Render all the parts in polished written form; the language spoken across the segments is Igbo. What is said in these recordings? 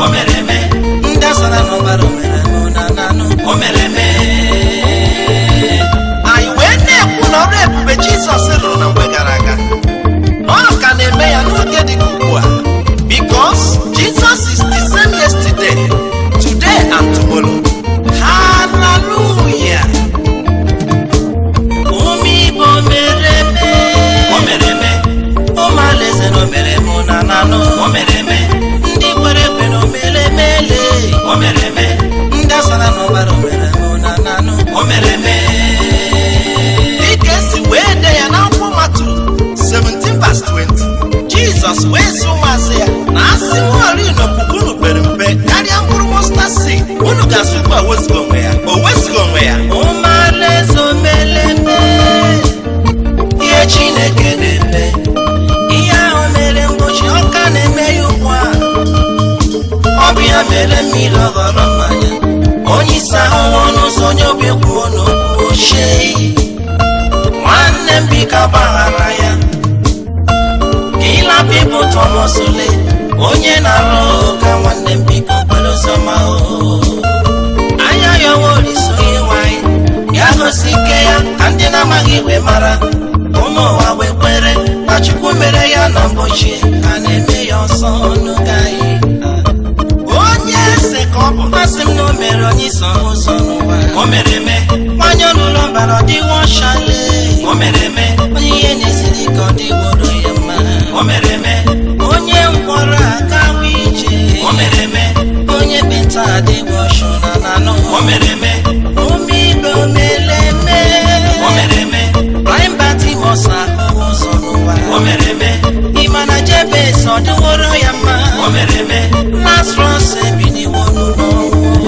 omereme ndasara no bara omereme na nanu omereme anyị wee na-ekwu na ọrụ ebube Jizọs rụrụ na mgbe gara aga ọ ka na-eme ya n'oge dị ugbu a because Jesus is the same yesterday, today and tomorrow. Hallelujah. Umi bo mereme omereme omaleze no meremo na nano omereme ndi kwere no melemele omereme ndasara no bara meremo na nano omereme dikesi wee de ya na akwụkwọ Matthew 17 verse 20. Jesus wee sị ụmụazị ya na asị nwari n'okpukunu kpere mpe karịa mkpụrụ mustard seed unu ga-asụkwa weziga onwe ya o weziga onwe ya ụmụalaeze omeleme ihe Chineke na-eme ihe ahụ mere mgbochi ọka na-eme ya ugbu a ọ bụ ya mere mmiri ọghọrọ mmanya onye isi ahụhụ n'ụzọ onye obi kwuo n'okwu ochie nwanne m biko gbaghara ya Kila people Thomas Ole onye na-arụ ka nwanne m biko kwere ọzọma anya ya wori so iwai ya gosi ike ya ka ndị na-amaghị iwe mara ụmụ ụwa wee kwere na Chukwu mere ya na mgbochi ka na-eme ya ọsọ n'oge anyị onye eze ka ọ bụ masị m na o mere onye isi ụzọ n'ụwa omereme nwanyị ọlụlọ mbara ọ dịwo shale omereme onye ihe na-esiri ka ọ dịworo ya mma omereme onye mkpọrọ agawa ije omereme onye beta adịgbo shụna na nụ omereme umibe omeleme omereme Batimos ahụ ụzọ n'ụwa omereme ịmana Jebez ọ dịworo ya mma omereme Lazarus ebiniwo n'ụlọ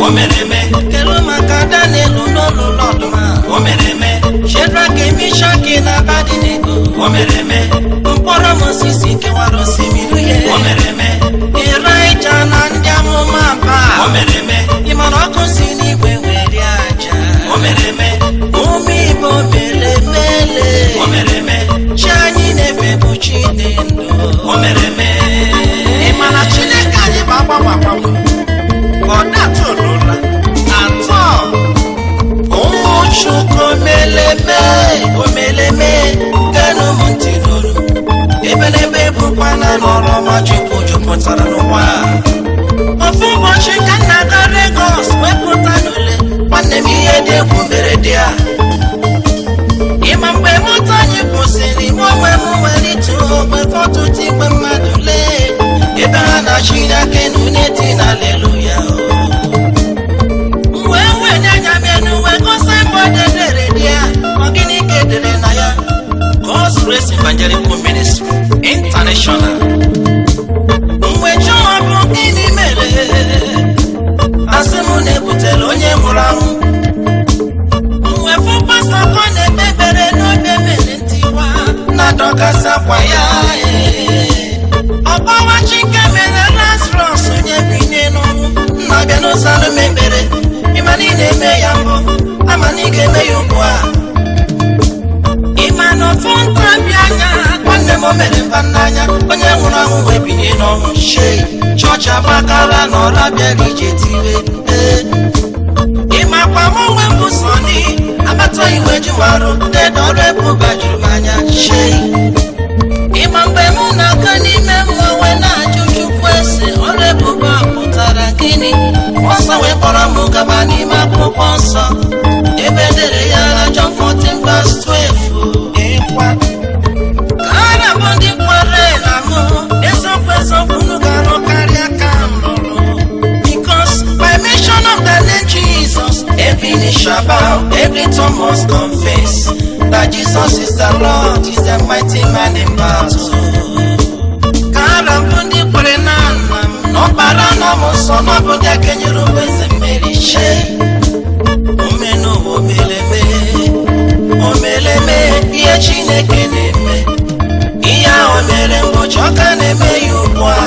omereme kelu maka Daniel n'olulu ọdụma omereme Shadrach, Meshach na Abednego omereme mkpọrọ Moses kewara osimiri uhie omereme Elijah na ndị amụma Baal omereme ịmara ọkụ si n'igwe were aja omereme ụmụ Igbo melemele omereme chi anyị na-efe bụ chi dị ndụ omereme ịmara Chineke anyị bụ agbanwe ọ datụlụla atọ ụmụ Chukwu omeleme genu m ntị n'olu ebelebe bụkwana n'ọrụ ọma Chukwu jupụtara n'ụwa ofu ụbọchị ka m na-aga Lagos wepụta n'ule nwanne m ihe dị egwu mere dị a ịma mgbe moto anyị kwụsịrị m onwe m nwere itu ogbe ọtụtụ igwe mmadụ lee ebe ha na-achị aka enu na-eti na aleluya wee wenye anya menu wee gosi mbọde dere dị ya ọ gịnị ka edere na ya God's Grace Evangelical Ministry International mgbe chọọ bụ gịnị mere asị m na-ebutere onye nwụrụ anwụ mwefu pastọ kọ na-ekpebere n'obe mere ntiwa na-adọgasị akwa ya ọgbawa Chike mere Lazarus onye binye n'ọnwụ na-abịa n'ụzọ mekpere ịma na ị na-eme ya mbụ ama na ị ga-eme ya ugbu a ịma na ofu ntabi anya nwanne m o mere mba n'anya onye nwụrụ anwụ wee binye n'ọnwụ shei chọọchị agbakala na ọra bịara ije tiwe ịmakwa m onwe m bụ Sọni agbata iwe juwarụ dedo ọrụ ebube juru m anya shei ịma mgbe m na-aga n'ime mmanwe na-ajụ Chukwu ese ọrụ ebube pụtara gịnị ọsọ wee kpọrọ m gaba n'ime akwụkwọ nsọ ebe dere ya John 14 verse 12 ịkwa kara bụ ndị kwere na mụ eziokwu unu gara karịa ka m rụrụ because by mention of the name Jesus every knee shall bow every tongue must confess that Jesus is the Lord is the mighty man in battle kara bụ ndị kwere na nna m n'ọbara na ọmụ nsọ n'ọbụ ndị akenyere eze mmeri shee omeleme ihe Chineke na-eme ihe ahụ mere mgbochi ọka na-eme ya ugbu a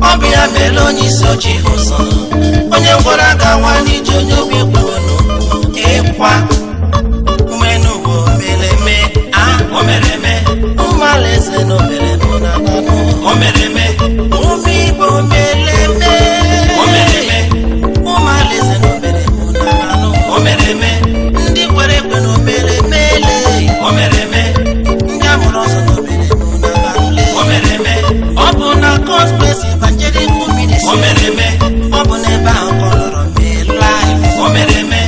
ọ bụ ya mere onye isi ojii ụzọ onye gwara gawa n'ije onye obi kwuru ịkwa umenubu omeleme omereme ụmụalaeze na omereme na nanụ omereme ụmụ Igbo omeleme isi omereme ọ bụ n'ebe ahụ ka ọ nọrọ mee life omereme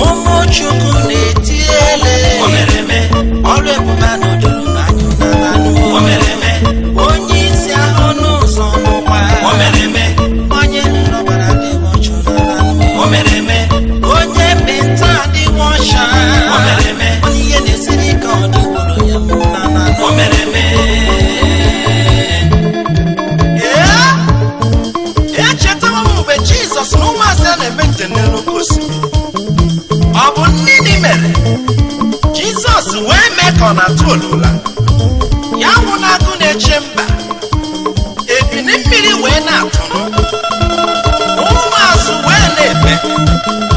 ụmụ Chukwu na-eti ele omereme ọrụ ebube na odoro n'anyụ na anụ omereme onye isi ahụ n'ụzọ n'ụwa omereme onye nlọbara dị ọchụ na anụ omereme onye menta dị ọcha omereme onye ihe na-esiri ike ọ dịworo ya mma na anụ omereme echetawa m mgbe Jizọs na ụmụazị a na-eme njem n'elu oké osimiri ọ bụ nnini mere Jizọs wee mee ka ọ na-atụ olula ya wụ na agụ na-eche mba ebili mmiri wee na-atụnụ ụmụazụ wee na-ebe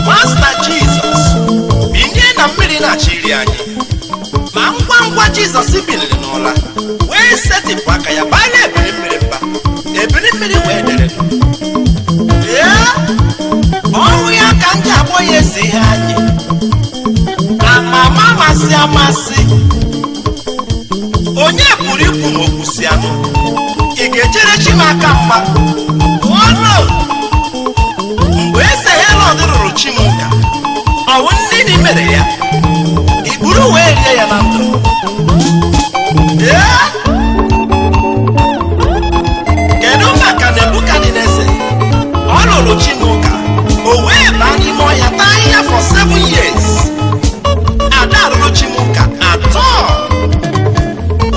Masta Jizọs bilie na mmiri na-achịrị anyị ma ngwa ngwa Jizọs biliri n'ụla wee setịpụ aka ya gbara ebili mmiri mba ebili mmiri wee dere ọnwụ ya ka ndị agbọ ya ezi ihe anyị amama amasị amasị onye pụrụ ikwu ma okwusi anụ ị ga-ejere Chimaka mma ọnụ mgbe eze Herọd rụrụ Chimụka ọwụ nnini mere ya ikpuru wee rie ya na ndụ kedu maka Nebukadneza ọ lụrụ Chimụka o wee baa n'ime ọhịa taa ahịhịa for 7 years ada lụrụ Chimụka atọ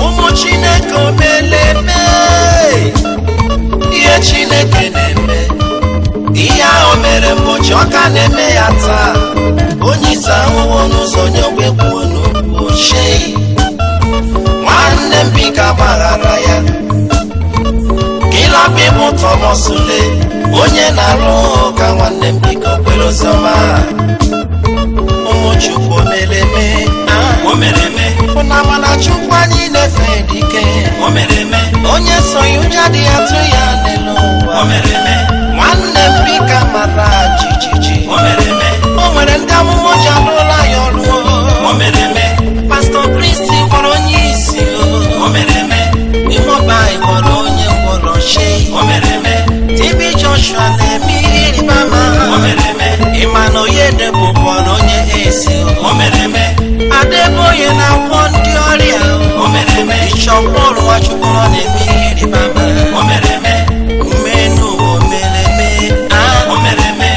ụmụ Chineke omeleme ihe Chineke na-eme ihe ahụ mere mgbochi ọ ka na-eme ya taa onye isi ahụhụ n'ụzọ onye ogbekwuo n'okwu ochie nwanne m biko gbaghara ya Kilabi bụ Tọmọsule onye na-arụ ụka nwanne m biko kwere oziọma ụmụ Chukwu omeleme omereme ụna mana Chukwu anyị na-efe dike omereme onye sonye ụjọ dị ya tụ ya n'elu ụwa omereme nwanne m biko mara jijiji omereme o nwere ndị amụma ji alụla ya ọrụ omereme Pastọ Kristi gwara onye isi omereme Imobai gwara onye ngwọrọ chi omereme TB Joshua na-eme ihe ịrịba ama omereme ịma na Oyedepo gwara onye esi omereme Adeboye na-agwọ ndị ọrịa omereme Bishọp Paul Nwachukwu na-eme ihe ịrịba ama omereme mmenu omeleme omereme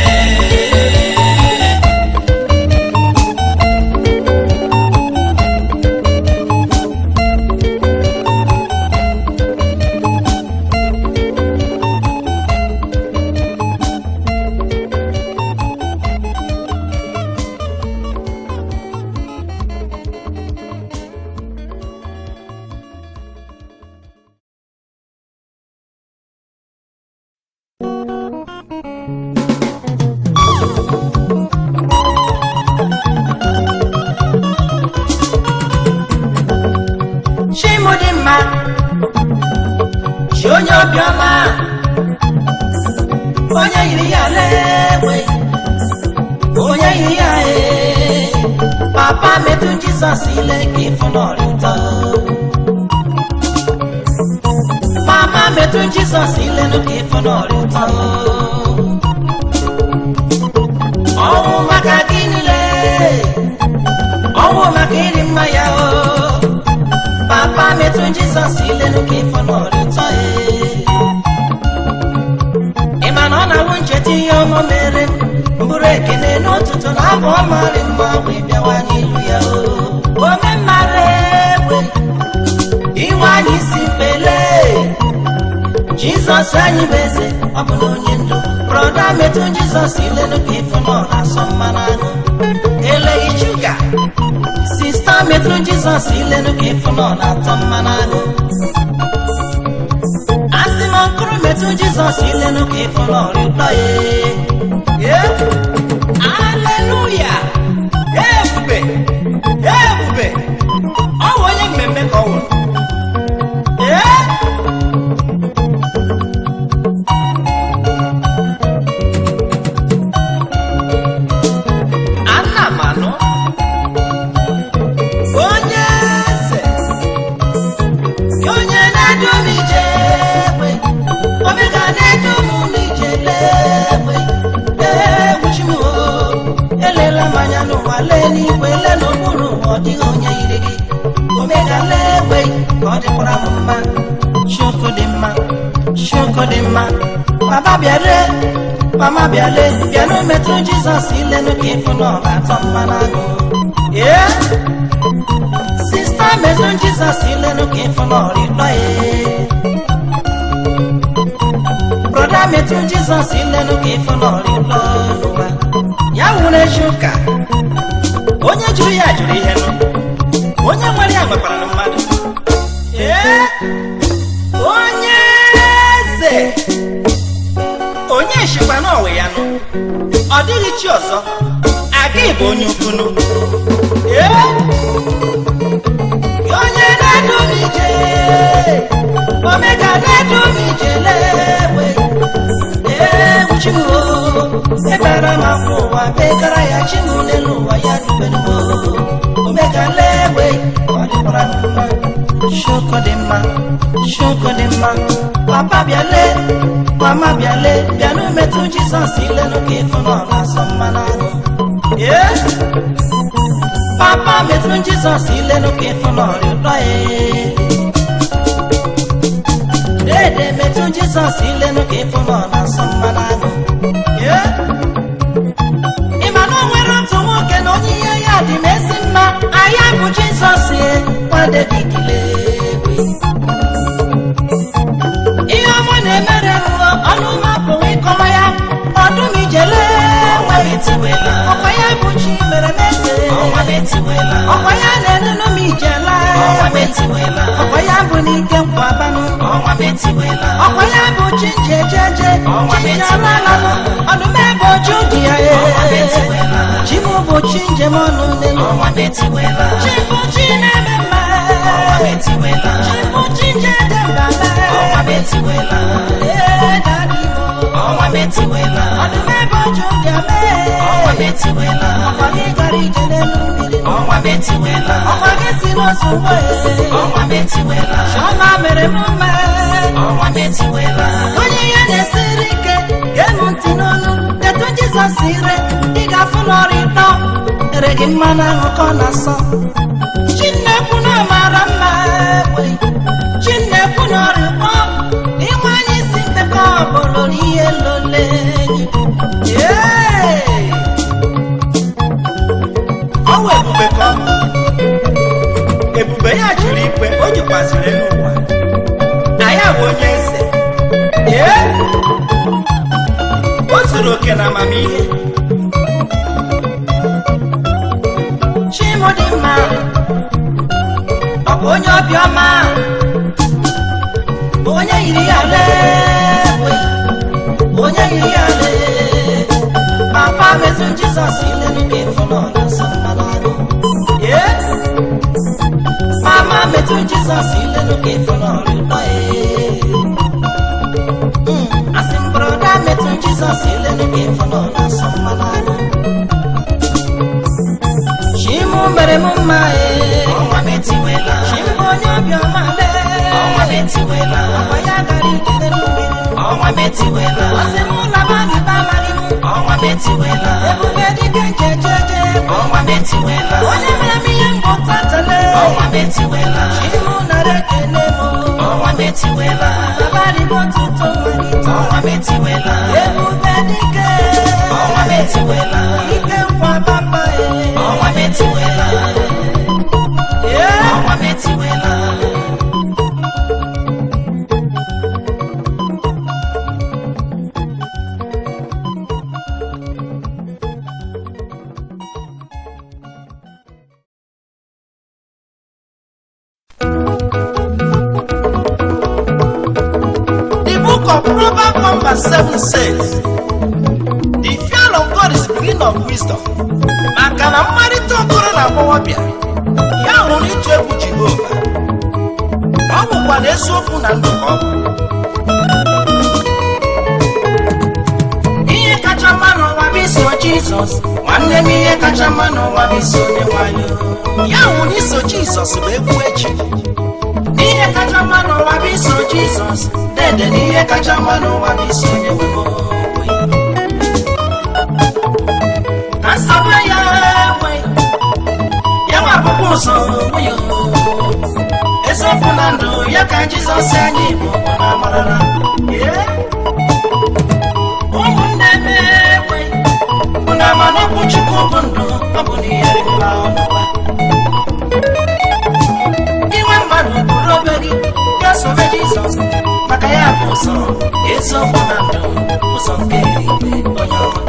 Chimudimma chi onye obiọma onye yiri ya legbe onye yiri ya papa metụ Jizọs ile ka ịfụ n'ọrịa ụtọ mama metụ Jizọs ile ka ịfụ n'ọrịa ụtọ ọnwụ maka gịnị ọnwụ maka iri mma ya papa metụ Jizọs ilenu ka ịfụ n'ọrịa ụtọ ị ma na ọ na-awụ ncheta ihe ọma mere mbụrụ ekene n'ụtụtụ na abụ ọmarị mma wee bịawa n'ilu ya ome mmara egbe iwe anyị si mpele Jizọs anyị bụ eze ọ bụ na onye ndụ brọda metụ Jizọs ilenu ka ịfụ n'ọrịa asọ mma n'anụ eleghị shuga sista metụ Jizọs ilenu ka ịfụ n'ọrịa atọ mma n'anụ asị m ọkụrụ metụ Jizọs ilenu ka ịfụ n'ọrịa ụtọ ya aleluya ebube ebube ọ bụ onye mmemme ka ọ nwụrụ ana m anụ onye eze onye na-edu m ije egbe omega na-edu m n'ije lewe wuchimu elela manya n'ụwa lee n'igwe lee n'okpuru ọ dịghị onye yiri gị omega lewe ọ dịkwara m mma Chukwu dị mma Chukwu dị mma Papa bịale mama bịale bịanụ metụ Jizọs ilenụ ka ịfụ na ọ ga-atọ mma n'agụ sista metụ Jizọs ilenụ ka ịfụ na ọrịtọ broda metụ Jizọs ilenụ ka ịfụ na ọrịtọ n'ụwa ya wụrụ echi ụka onye jụrụ ya jụrụ ihe nụ onye nwere ya nwekwara na mmadụ onye eze onye shikwa n'ọwe ya nụ ọ dịghị chi ọzọ aga ịbụ onye ukwunu onye na-edu m ije omega na-edu m ije lewe chimu ebara m afọ ụwa bekara ya chimu n'elu ụwa ya dubenumo omega lewe ọ dịkwara mma Chukwu dị mma Chukwu dị mma papa bịale mama bịale bịanụ metụ Jizọs ilenụ ka ịfụ na ọ na-asọ mma n'anụ papa metụ Jizọs ilenụ ka ịfụ na ọ dị ụtọ dede metụ Jizọs ilenụ ka ịfụ na ọ na-asọ mma n'anụ ịma na o nwere otu nwoke na onye ihe ya dị m ezi mma anya bụ Jizọs nwa David lewe ihe ọma na-emere nrọ ọnụ m apụghị ịkọwa ya ọdụm ijele ọkwa ya bụ chi mere m eze ọkwa ya na-enunu m ijela ọkwa ya bụ n'ike nkwabanụ ọkwa ya bụ chi njejeje chijalananụ ọdụm ebe oju dị ya chi m bụ chi njem ọnụ n'elu chi bụ chi na-eme mma chi bụ chi njede mbala ọdụm ebe oju dị ya mee ọkwa gị gara ije n'elu mmiri ọkwa gị si n'otu mgbe chiọma mere m mma onye ihe na-esiri ike ga-enu ntị n'onu etu Jizọs ire ị ga-afụ n'ọrụ ịtọ ere gị mmanụ ahụ ka ọ na-asọ Chinnekwu na mara mma Chinnekwu na ọrụ ịkpọ ịnwe anyị isi mbekọ ọbụlụ ihe lole ọwụ ebube ka ọ ebube ya jiri ikpe o jikwaziri n'ụwa na ya bụ onye eze o zuru oke na amamihe Chimu dị mma ọ bụ onye obiọma onye yiri ya lewe onye yiri ya lee papa metụ Jizọs ilenụ ka ịfụ na ọ na-asọ mmanụ anụ mama metụ Jizọs ilenụ ka ịfụ na ọ dị ụtọ asị m broda metụ Jizọs ilenụ ka ịfụ na ọ na-asọ mmanụ anụ Chimu mere m mma Chimu onye obiọma lee ọkwa ya gara ije n'elu mmiri ọsị m laba gị bamaghị m ebube dịka njejeje onye mere m ihe mbụta tele Chimu nara ekele m labarịba ọtụtụ mmalite ebube dịka ike nkwa papa Proverbs 7 says, the fear of God is the beginning of wisdom. Maka na mmarịta okoro na agbọghọbịa ya hụrụ ịtụ egwu Jehova ọ bụkwa na eziokwu na ndụ ka ọ bụ ihe kacha mma n'ụwa bụ iso Jizọs nwanne m ihe kacha mma n'ụwa bụ iso onye nwanyị ya hụrụ iso Jizọs bụ egwu echi ihe kacha mma n'ụwa bụ iso Jizọs dede na ihe kacha mma n'ụwa bụ iso onye nwanyị Jesus anyị bụ na amarala ụmụnne m ewe na amanọkwu Chukwu bụ ndụ ọ bụ n'ihe rịba ọnụwa inwe mmadụ bụrụ obe gị ga-esobe Jizọs maka ya bụ ụzọ eziokwu na ndụ ụzọ nke eluigwe onye ọma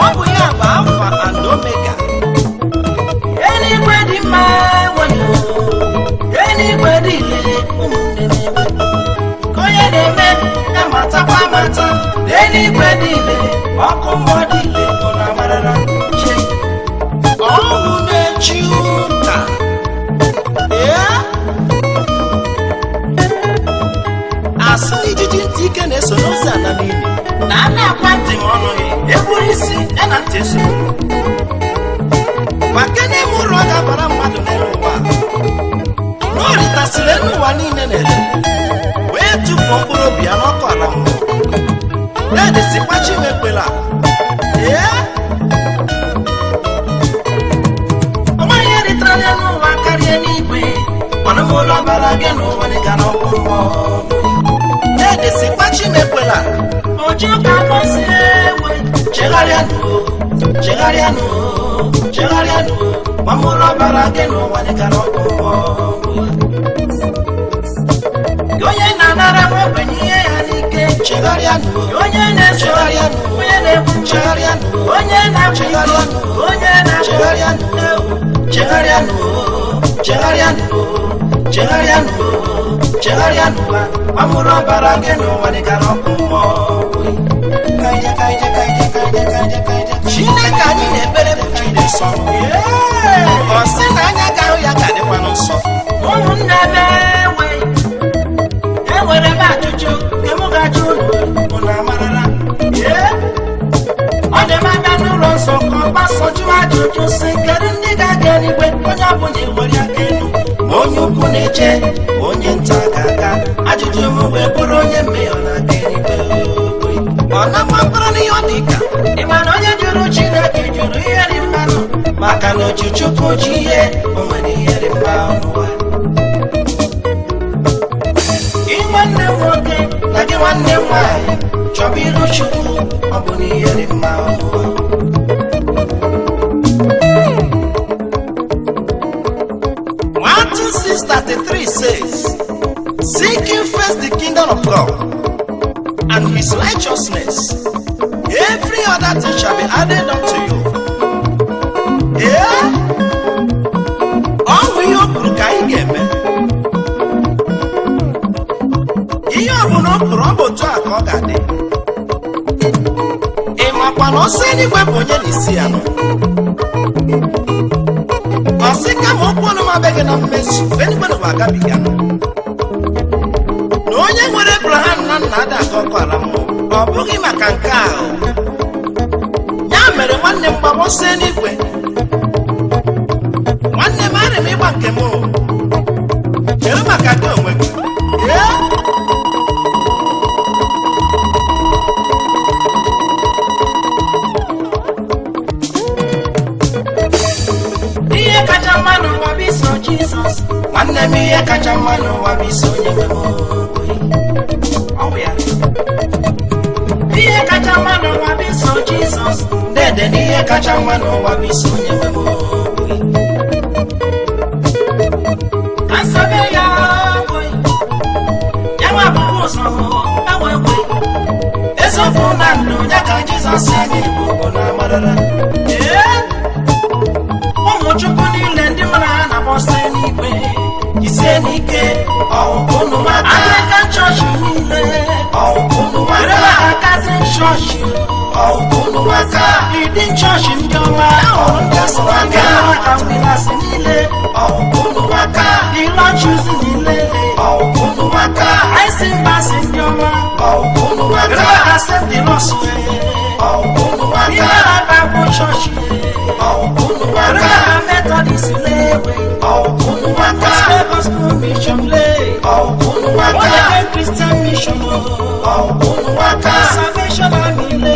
ọ bụ ya bụ Alfa and Omega eluigwe dị mma eluigwe dị ile ụmụnne m ka onye na-eme ya matakwa amata eluigwe dị ile ọkụ mmụọ dị ile bụ na amarara che ọnwụ na-echi ụka asị ijiji ntị ike na-eso n'ozi ala niile na a na-akwa ntị m ọnụghị eburu isi ya na ntị eso maka na ime ụrụ ọ ga-abara mmadụ n'elu ụwa na o ritasịrị elu ụwa niile na-ele wee tụfuo mkpụrụ obi ya n'ọkụ ala mmụọ na-edesikwa Chimekwela ọ maghị ihe ritara n'elu ụwa karịa n'igwe mana m ụlọ bara gị n'ụwa dịga n'ọkụ mmụọ na-edesikwa Chimekwela oji ụka akpọsi ewe chegharịanụ ma m ụlọ bara gị n'ụwa dịga n'ọkụ mmụọ onye na-anara m ogbenye ihe ya n'ike chegharịanụ onye na-eso onye na-ebu chegharịanụ onye na-achegharịanụ onye na-achegharịanụ chegharịanụ ma m ụlọ bara gị n'ụwa dịga n'ọkụ mmụọ Chineke anyị na-ekpere bụ Chineke nsọ ọ sị na anya ga-ahụ ya ga-adịkwa n'nsọ ụmụnne m ewe enwere m ajụjụ nke m ga-ajụ unu na amarala ọ dị m anya n'ụlọ nsọ ka ọ gbasọjụ ajụjụ si kedu ndị ga-aga eluigwe onye ọbụla ewere aka elu ma onye ukwu na-eche onye nta ga-aga ajụjụ m wee bụrụ onye mmehie na-aga eluigwe ọ na-agbakọrọ n'ihe ọ dị ka ị ma na onye jụrụ Chineke jụrụ ihe dị mmanụ maka na oji Chukwu ji ihe o nwere ihe dị mma n'ụwa gị nwanne m nwoke na gị nwanne m nwaanyị chọba iru Chukwu ọ bụ na ihe dị mma n'ụwa 1:6:33 says seek ye first the kingdom of God and his righteousness, every other thing shall be added unto you. All we hope to get ihe ọ bụ na okpuru ọ bụ otu a ka ọ ga-adị ị makwa na ọsọ eluigwe bụ onye n'isi ya nọ ọ sị kama okwu ọnụ m abịaghị na mmezu eluigwe na ụwa agabiga na onye nwere Abraham na nna ada aka ọkụ ala mmụọ ọ bụghị maka nke ahụ ya mere nwanne m gbaba ọsọ eluigwe nwanne m arị m ịgba nke m chere maka gị onwe gị ihe kacha mma n'ụwa bụ iso Jizọs nwanne m ihe kacha mma n'ụwa bụ iso onye nwe m ihe kacha mma n'ụwa bụ iso Jizọs dede na ihe kacha mma n'ụwa bụ iso onye nwe m asabe ya ya nwa bụkwa ụzọ enwekwe eziokwu na ndụ ya ka Jizọs anyị bụ na amarala ụmụ Chukwu niile ndị mara ha na-agbọsọ n'igwe isie n'ike unu maka Anglican chọọchị niile unu maka Catholic chọọchị unu maka Redeemed chọọchị ndị ọma ndị asọrọ aka Anglican niile unu maka Lord Chosen niile unu maka Isimbassy ndị ọma unu maka St. Delos unu maka Bible chọọchị unu maka Methodist lewe unu maka Gospel Mission le unu maka Christian Mission unu maka Salvation Army le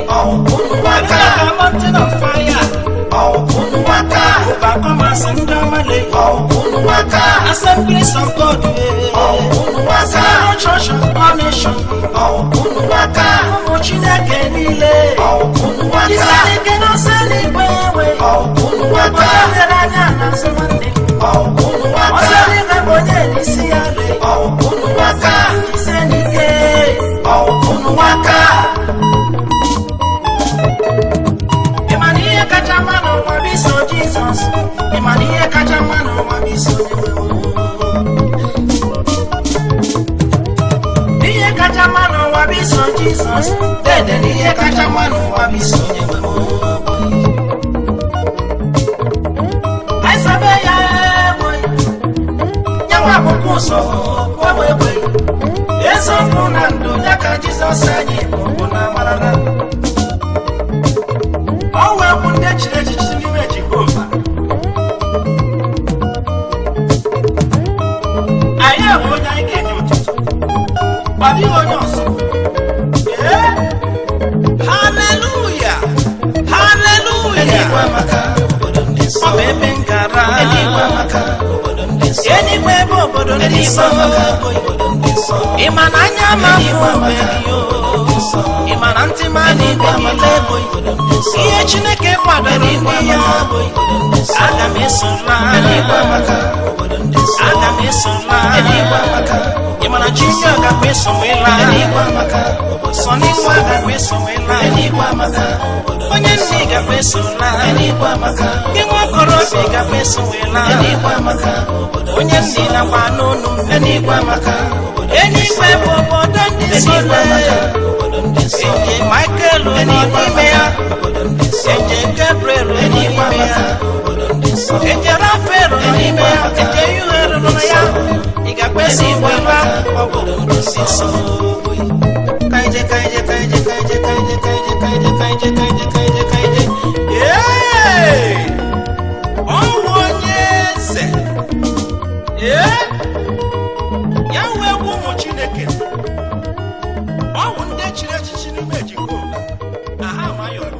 unu maka Mountain of Fire unu maka Overcomers and Domale unu maka Assemblies of God church all nation unu waka ụmụ Chineke niile unu waka Chineke n'ọsọ n'igwe ewe unu waka mere anya na nsọ nwanne unu waka ọsọ n'igwe bụ onye n'isi ya re unu waka ise n'ike unu waka ịmana ihe kacha mma n'ụwa bụ iso Jizọs ịmana ihe kacha mma n'ụwa bụ iso ihe kacha mma n'ụwa bụ iso Jizọs dede na ihe kacha mma n'ụwa bụ iso anyị sabe ya egbe nyanwa akwụkwọ ụzọ egbe eziokwu na ndụ ya ka Jizọs anyị bụ na amarala ọ wee bụ ndị echiri echichi n'ime Jehova anyị bụ onye anyị ga-enye ụtụtụ ọ dịghị onye ọzọ haleluya haleluya eluigwe maka obodo ndị nsọ ọ bụ ebe ngara eluigwe maka obodo ndị nsọ eluigwe ebe obodo ndị nsọ ịma na anya ma bụ ịma na ntị ma n'igwe niile ihe Chineke kwadoro ndị ya aga m esora aga m esora ịma na Junior gakwa esowela Sonny nwa gakwa esowela onye nne gakwa esora gị nwa okorobịa gakwa esowela onye nne nakwa n'onu eluigwe bụ obodo ndị nsọ eje Michael n'ime ya eje Gabriel n'ime ya eje Rafael n'ime ya eje Yuel nọ ya ị ga-akpesi wela obodo ndị nsọ kaije kaije kaije kaije kaije kaije kaije kaije kaije kaije kaije ọnwụ onye eze ya wee bụ ụmụ Chineke ọ bụ ndị chiri echichi n'ime Jehova na ha amayọrọ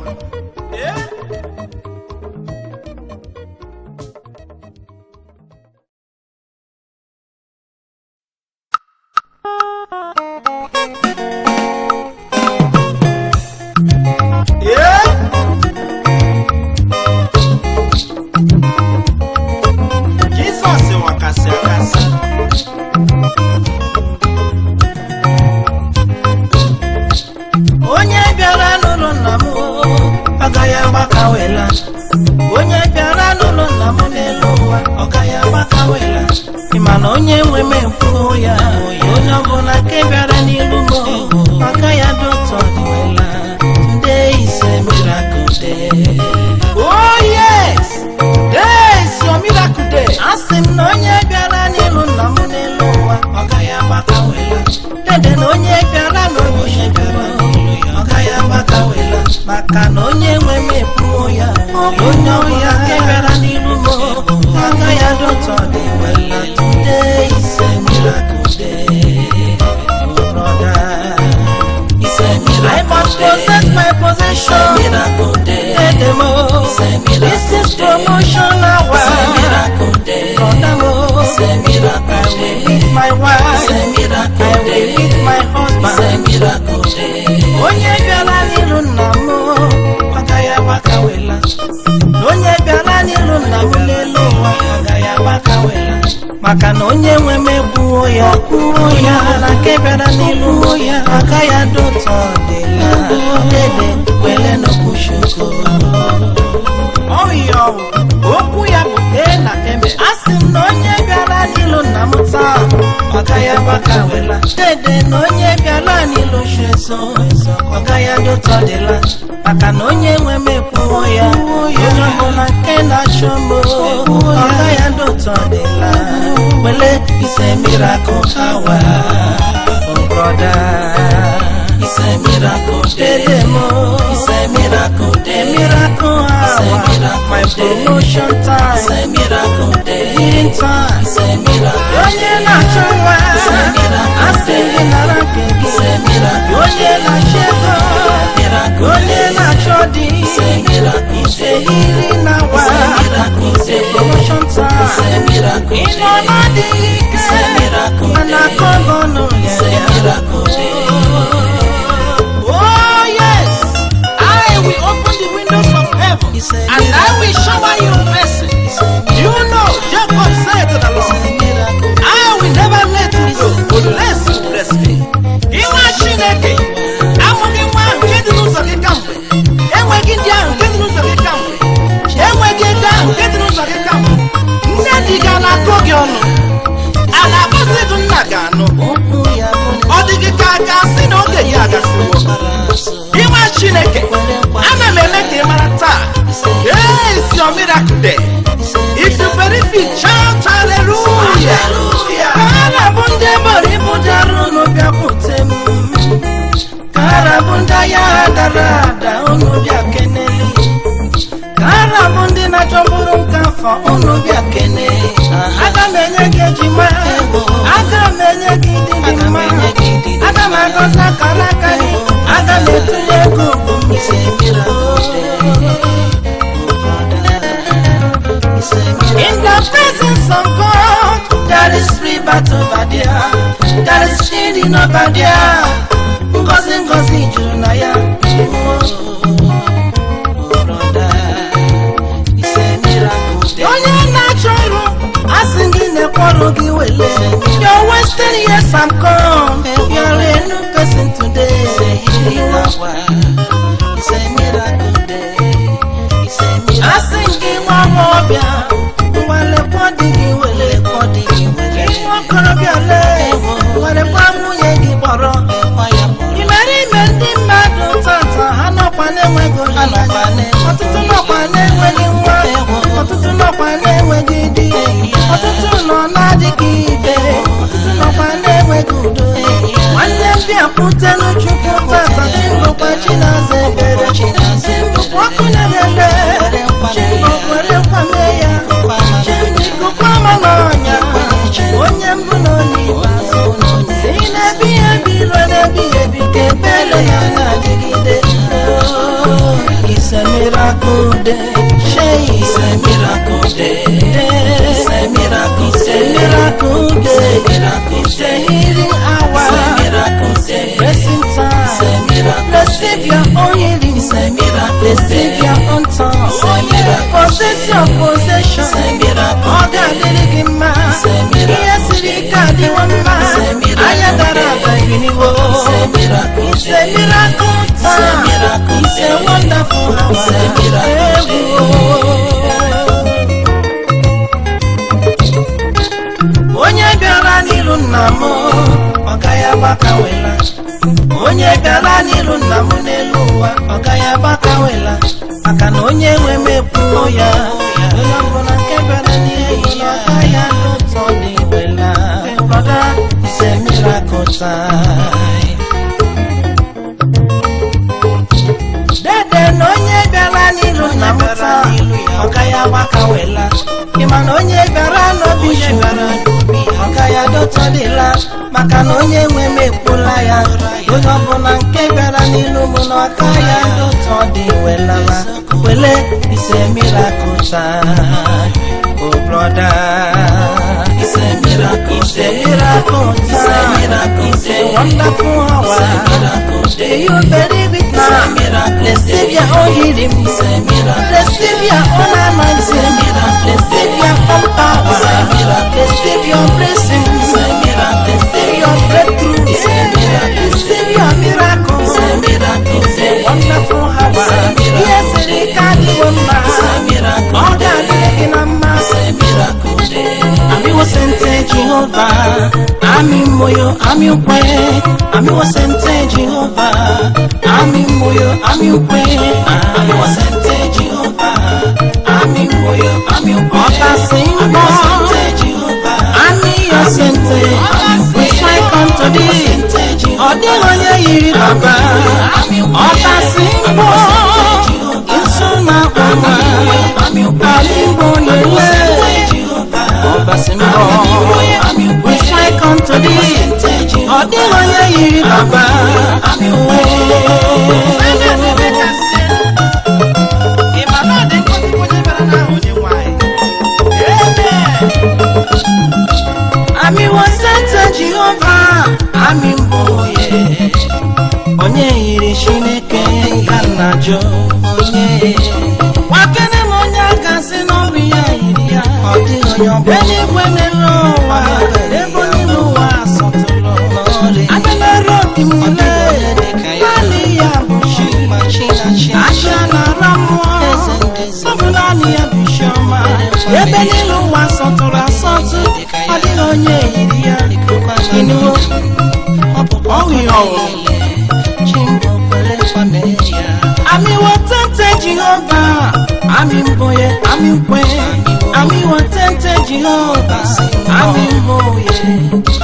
Jizọs wakasị akasị onye bịara n'ụlọ nna m agaghị agbakawela onye bịara n'ụlọ nna m n'elu ụwa ọ gaghị agbakawela ịma na onye nwe m ekwuo ya onye ọbụla nke bịara n'ilu m aka ya dị ụtọ dịwela nde ise miracle day oh yes days your miracle day asị m na onye bịara n'ilu nna m n'elu ụwa ọ gaghị agbakawela dede na onye bịara n'onye bịara maka na onye nwe m ekwuo ya onye ọya nke bịara n'iru m aka ya dị ụtọ dịwela today is a miracle day brother it's a miracle I must possess my possession miracle day this is promotion hour it's a miracle day brother it's a miracle day I will meet my wife it's a miracle day I will meet my husband it's a miracle day onye bịara n'iru nna m agaghị agbakawela onye bịara n'iru nna m n'elu ụwa agaghị agbakawela maka na onye nwe m ekwuo ya na nke bịara n'iru ya aka ya dị ụtọ dịla dede kwele n'okwuchukwu ọhịa okwu ya bụ dee na eme asị m na onye bịara n'ilu nna m taa agaghị agbakawela dede na onye bịara n'ilu chezo ọgaghị adị ụtọ dịla maka na onye nwe m ekwuo ya onye ọbụla nke na-achọ m ọgaghị adị ụtọ dịla wele ise miracle hour brother it's a miracle day it's a miracle day miracle hour my promotion time it's a miracle day healing time it's a miracle onye na-achọ nwa asị gị nara nke gị it's a miracle onye na-achọ ego onye na-achọ di it's a miracle ise healing hour it's a promotion time it's a miracle ịnọ n'adịghị ike mana akọgọ n'ụlọ and I will shower you blessings. You know, Jacob said to the Lord, I will never let you go unless you bless me. Iwa Chineke, amụghị nwa nke dị n'ụzọ gị kamgbe, enweghị ndị ahụ nke dị n'ụzọ gị kamgbe, enweghị ego ahụ nke dị n'ụzọ gị kamgbe. Nne di gị na-akọ gị ọnụ, a na-akpọsị gị nna gị anụ. Ọ dị gị ka a ga-asị na oge gị agasiwo. Iwa Chineke, ana m eme ka ị mara taa, it's your miracle day. If you believe it, shout hallelujah. Karabunde boribudaru no biaputem. Karabunda ya darada ono biakeneli. Karabunde na jomburu kafa ono biakene. Aga menye gejima, aga menye gidima, aga magosa karakari, aga metuye gugu misemira. In the presence of God, there is rebirth over there, there is healing over there. Ngozi ngozi juru na ya. Onye na-achọrọ asị gị na-ekwọrọ gị wele. You're wasting years and come. You're a new person today. Asị gị nwa ọbịa. Wale kwadi gị wele. Nwa okorobịa lee. Wale kwa nwunye gị kpọrọ. Imere ime ndị mmadụ tata ha nọkwa na-enweghị olileanya. Ọtụtụ nọkwa na-enweghị nwa. Ọtụtụ nọkwa na-enweghị di. Ọtụtụ nọ na-adịghị ibe. Ọtụtụ nọkwa na-enweghị udo. Nwanne m bịa pụte n'Chukwu tata Chingokwa Chinaza ebere. Chingokwa ọkụ na-ere. Chingokwa kwame ya. Chingokwa mana ọnya. Onye mbụ na onye ikpeazụ. Si na-ebi ebi ruo na-ebi ebi ka ebere ya na-adịgide. It's a miracle day. It's a miracle day. It's a miracle day. It's a miracle day. It's a healing hour. It's a miracle day. Blessing time. It's a miracle. Receive your own healing. It's a miracle. Receive your own tongue. It's a miracle. Possess your possession. It's a miracle. All God did it in man. It's a miracle. Yes, it is God in one man. It's a miracle. I am that I'm in the world. It's a miracle. It's a miracle. It's a miracle. It's a wonderful hour. It's a miracle. Onye bịara n'iru nna m ọ gaghị agbakawela. Onye bịara n'iru nna m n'elu ụwa ọ gaghị agbakawela. Maka na onye nwe m ekwuo ya. Onye ọbụla nke bịara n'iru ya ọ gaghị anụ ụtọ dị wela. Brother, it's a miracle time. Dede na onye bịara n'iru nna m taa ọ gaghị agbakawela. Ịma na onye bịara n'obi jubara ọ gaghị adọtọdịla. Maka na onye nwe m ekwula ya. Onye ọbụla nke bịara n'ilu m na ọ gaghị adọtọdịwela. Wele, it's a miracle time. Oh brother, it's a miracle. It's a miracle time. It's a miracle. It's a wonderful hour. Do you believe it now? Receive your own healing. It's a miracle. Receive your own anointing. Receive your own power. Receive your blessing. It's a miracle. Receive your breakthrough. It's a miracle. Receive your miracle. It's a miracle. It's a wonderful hour. Yes, it is God in one man. It's a miracle. All God in a man. It's a miracle day. Ami wasente Jehovah. Ami moyo, ami ukwe. Ami wasente Jehovah. Ami moyo, ami ukwe. Ami wasente Jehovah. Ami moyo, ami ukwe. Oka simbo. Ami yosente. We strike unto thee. Odi onye yiri baba. Oka simbo. Insuna kwana. Ami moyo yele. Oka simbo. We strike unto thee. Odi onye yiri baba. Ami wasente Jehovah. Ami mboye. Onye yiri Chineke ka na jo. Onye. Wake egwe n'elu ụwa ebe n'elu ụwa sọtụrụ adịnara obi m niile naanị ya bụ chi aja na-ara mmụọ ọ bụ naanị ya bụ chi ọma ebe n'elu ụwa sọtụrụ asọtụ ọ dịghị onye yiri ya inuwo ọwụ ya Ami watente Jehovah, ami mboye, ami nkwe. Ami watente Jehovah, ami mboye,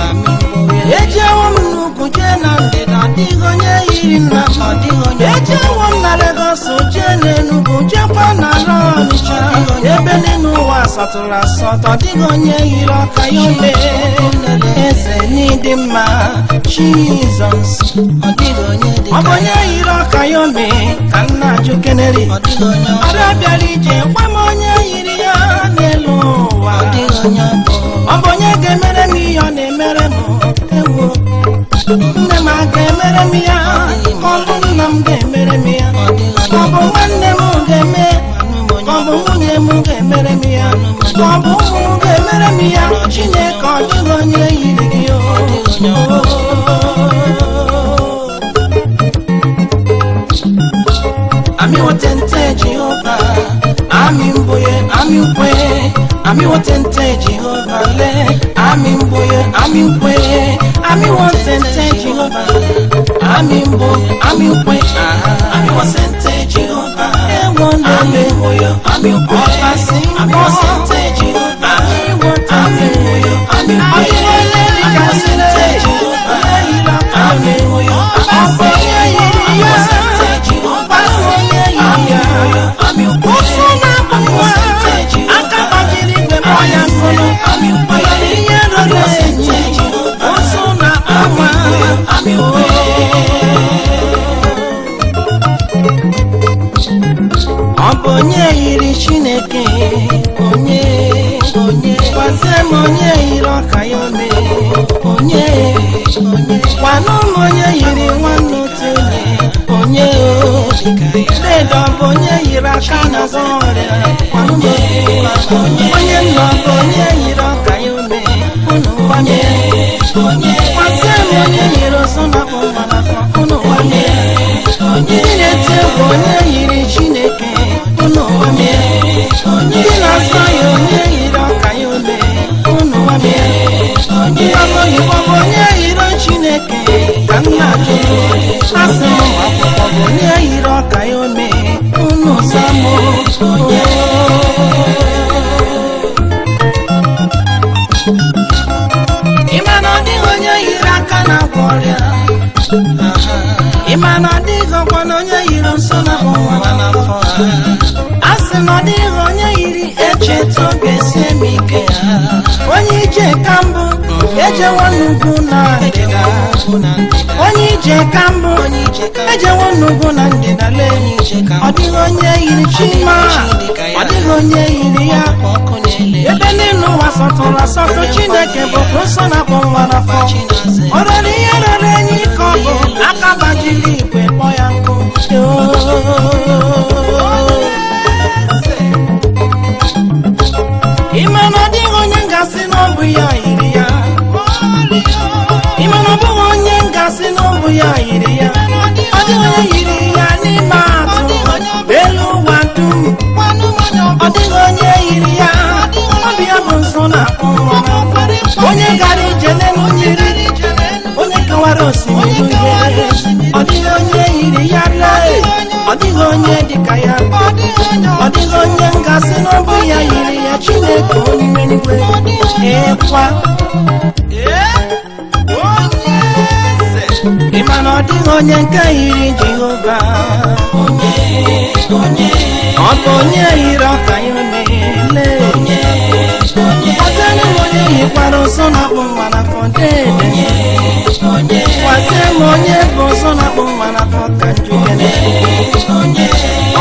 ami mboye. Eje wamnuku jena ndeda digonye irina madigonye. Eje wamna Lagos jene nuku jekwa na Ronisha. Ebe ninu wasatura soto digonye iroka yole. Eze nidima Jesus, odigonye dika. Obonye iroka yole. Kanna jukeneri Arabiali je kwamonye yiri ya n'elu ụwa Obonye ga-emere m ihe ọ na-emere m ewo Nne m ga-emere m ya Kọbụ nna m ga-emere m ya Kọbụ nwanne m ga-eme Kọbụ nwunye m ga-emere m ya Kọbụ ụmụ m ga-emere m ya Chineke ọ dịghị onye yiri gị Ami watente Jehovah, ami mboye, ami nkwe. Ami watente Jehovah le, ami mboye, ami nkwe. Ami watente Jehovah, ami mboye, ami nkwe. Ami watente Jehovah, ami mboye, ami nkwe. Ami watente Jehovah, ami mboye, ami nkwe. Ami watente Jehovah, ami mboye, ami nkwe. Ami usuna kwa akabajiri kwe moya kono ami yero leji usuna ama ami Obonye yiri Chineke onye kwase monye yiro kayome onye kwanu monye yiri wanu tele onye dedo bonye yira kana zore kwanu onye no bonye yiro kayome unu wanye kwase monye yiro sona kumana unu wanye nete bonye yiri Chineke unu wanye dina sayo onye yiro kayome unu wanye Amo yibo bonye yiro Chineke kanna juru asemo akwụkwọ bonye yiro kayome unu samo Imana ọdịghị onye yiri aka na gwọrịa Imana ọdịghị ọkwana onye yiri nsọ na ụwa n'afọ Asị na ọdịghị onye yiri echeta oge sie m ike Onye ije ka mbụ ejewo n'ugwu na ndịda Onye ije ka mbụ ejewo n'ugwu na ndịda lee Ọ dịghị onye yiri Chima Ọ dịghị onye yiri ya Ebe n'elu ụwa sọtụrụ asọtụ Chineke bụ nsọ na-akpọ nwa n'afọ Ọ rere ihe rere enyi ka ọ bụ aka gbajiri igwe kpọ ya nkụ Ime na ọ dịghị onye ngasị na ọ bụ ya yiri ya Ime na ọ bụghị onye ngasị na ọ bụ ya yiri ya Ọ dịghị onye yiri ya n'ime atụ elu ụwa dum Ọ dịghị onye yiri ya Ọ bụ ya bụ nsọ na-akpọ nwa Onye gara ije n'elu mmiri Onye kewara osimiri uhie Ọ dịghị onye yiri ya lee Ọ dịghị onye dịka ya Ọ dịghị onye ngasị na ọ bụ ya yiri ya Chineke onye n'igwe ekwa Ịma na ọ dịghị onye nke yiri Jehova Ọ bụ onye yiri ọka ya omele Ọzọnụ onye yikwara nsọ na-akpụ nwa n'afọ dede Kwasị m onye bụ nsọ na-akpụ nwa n'afọ ka njugene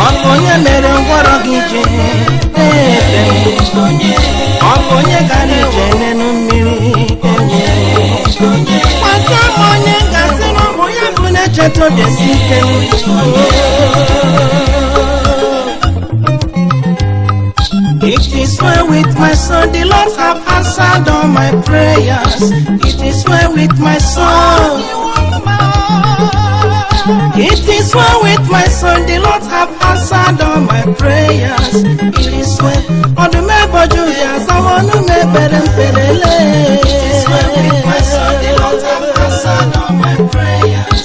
Ọ bụ onye mere ngwọrọ gị je ebe Ọ bụ onye gara ije n'elu mmiri Kwasị m onye gasị n'ụmụ ya bụ na-echeta obi esi ike It is well with my soul, the Lord have answered my prayers. It is well with my soul. It is well with my soul. The Lord have answered all my prayers. It is well. On the member Julius, I want to make better. It is well with my soul. The Lord have answered all my prayers.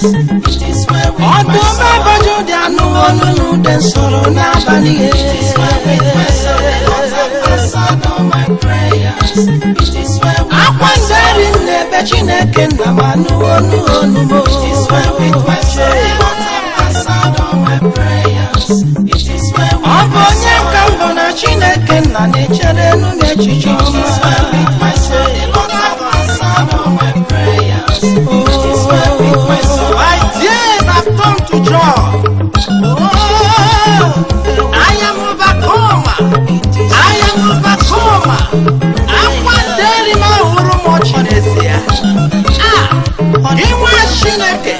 It is well with my soul. On the member Julius, no one knew the sorrow nobody. It is well with my soul. The Lord have answered all my prayers. It is well with my soul. It is well with my soul. The Lord have answered all my prayers. It is well with my soul. The Lord have answered all my prayers. It is well with my soul. My tears have turned to joy. I am overcomer. I am overcomer. I want daily my urumo chinesia. Iwa Chineke,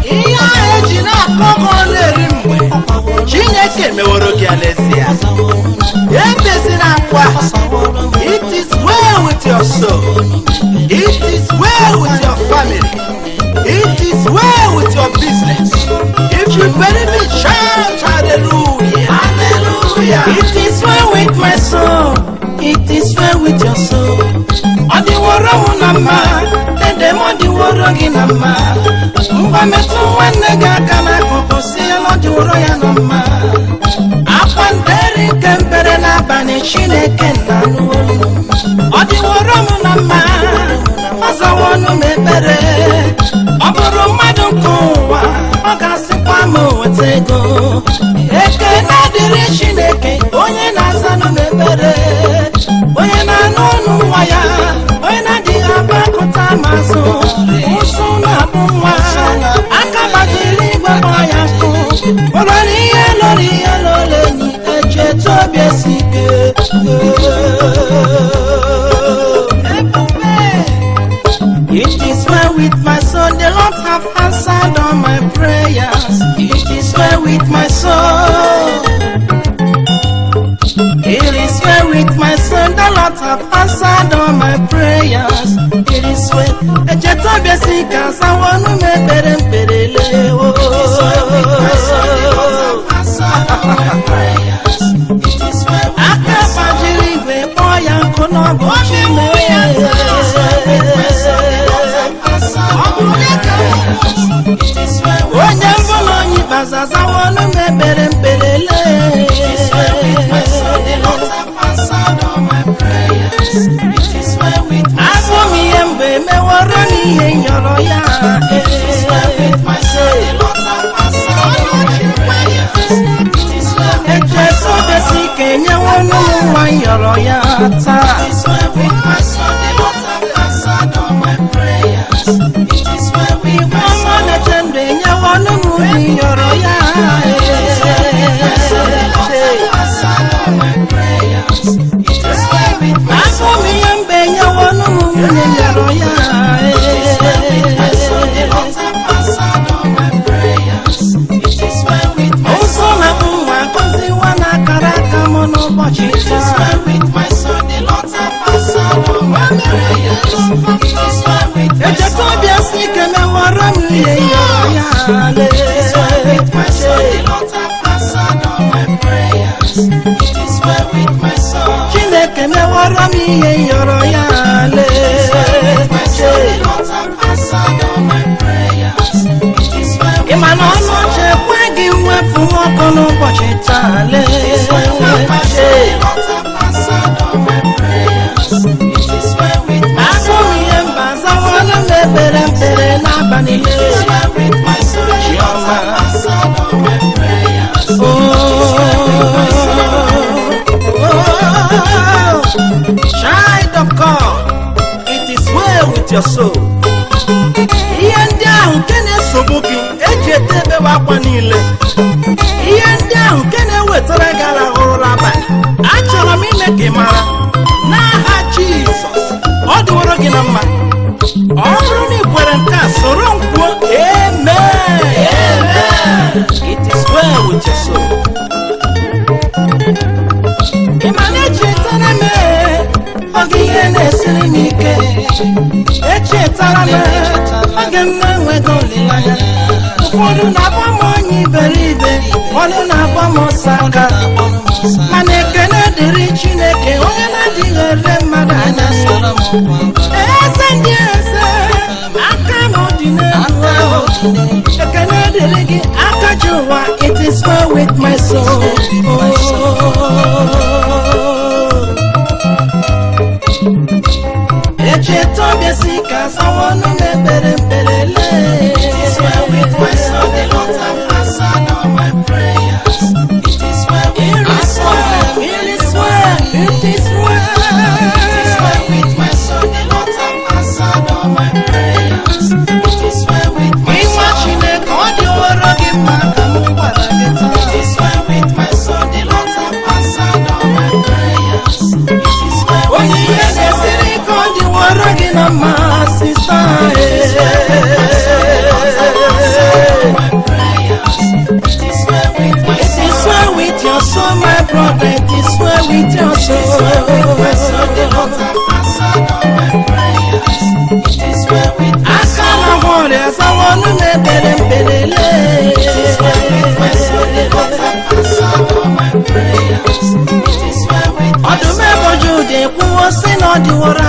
iya ejina akọkọ leri mgbe. Chineke meworo gị alesia. Ebezina akwa. It is well with your soul. It is well with your family. It is well with your business. If you believe it, shout hallelujah. Hallelujah. It is well with my soul. It is well with your soul. Odiworo munama, dedemo diworo ginama. Mba metu wanega kana kukusi odiworo ya nama. Apanderi kembere na bani Chineke nanu. Odiworo munama, azawonu mebere. Oburu madu kuwa, okasikwa mwetego. Eke nadiri Chineke, onye nazanu mebere. Onye na nonu waya, onye na di abakuta maso. Usu na bunwa, akabadiri gwaya ku. Olori yelo leni, eche tobe sike. It is well with my soul, the Lord have answered all my prayers. It is well with my soul. It is well with my soul, the Lord have answered all my prayers. It is well. Ejetobe sika sawonu mebere mperele. It is well with my soul, the Lord have answered all my prayers. It is well with my soul. Akabajiri we boya kono bochime. It is well with my soul, the Lord have answered all my prayers. It is well with my soul. Onyambolo bazaza wonu mebere mperele. It is well with my soul, the Lord have answered all my prayers. It is well with my soul. Asomi embe meworo ni enyoro ya. It is well with my soul, the Lord have answered all my prayers. It is well with my soul. Besike nyewonu wanyoro ya ta. It is well with my soul, the Lord have answered all my prayers. It is well with my soul. Mama jende nyewonu wanyoro ya. It is well with my soul, the Lord have answered all my prayers. It is well with my soul. Asomi embe nyewonu wanyoro ya. It is well with my soul, the Lord have answered all my prayers. It is well with my soul. It is well with my soul, the Lord have answered all my prayers. It is well with my soul. It is well with my soul, the Lord have answered all my prayers. It is well with my soul. It is well with my soul, the Lord have answered all my prayers. It is well with my soul. It is well with my soul, the Lord have answered all my prayers. It is well with my soul. It is well with my soul, the Lord have answered all my prayers. It is well with my soul. Child of God, it is well with your soul. Ihe ndị ahụ nke na-esogbu gị eji etebe akwa niile. Ihe ndị ahụ nke na-ewetara gị arahụrụ abalị. Achọrọ m ime ka ị mara n'aha Jizọs, ọ dịworo gị na mma. Ọ bụrụ na ị kwere nke a, soro m kwuo amen. Amen. It is well with your soul. Ị ma na echetara m oge ihe na-esiri m ike. echetara m oge m na-enweghị olileanya. Ụfọdụ na-akpọ m onye iberibe, ụfọdụ na-akpọ m ọsaka, mana ekele dịrị Chineke onye na-adịghị ere mmadụ anya. Eze ndị eze, aka m dị n'elu, ekele dịrị gị aka ji ụwa. It is well with my soul. Echeta obi si ka asawa ọnụ na-ekpere mkperele. It is well with my soul, the Lord have answered all my prayers. It is well with my soul. It is well, it is well. It is well with my soul, the Lord have answered all my prayers. It is well with my Ịnwa soul. Chineke ọ dị woro gị mma ka m gwara gị taa. It is well with my soul, the Lord have answered all my prayers. It is well with Onye my ihe soul. na-esiri ka ọ dị woro gị na mma, sista. My prayers. It is well with my It is soul. well with your soul, my brother. It is well with your It is well with my soul, the Lord soul. have answered all my prayers. It is well with my Aka soul. na nwere asawa ọnụ na-ekpere mkperele. It is well with my soul, the Lord have answered all my prayers. It is well with my Ọdụm soul. eboju dị ekwuwo sị na ọ dịworo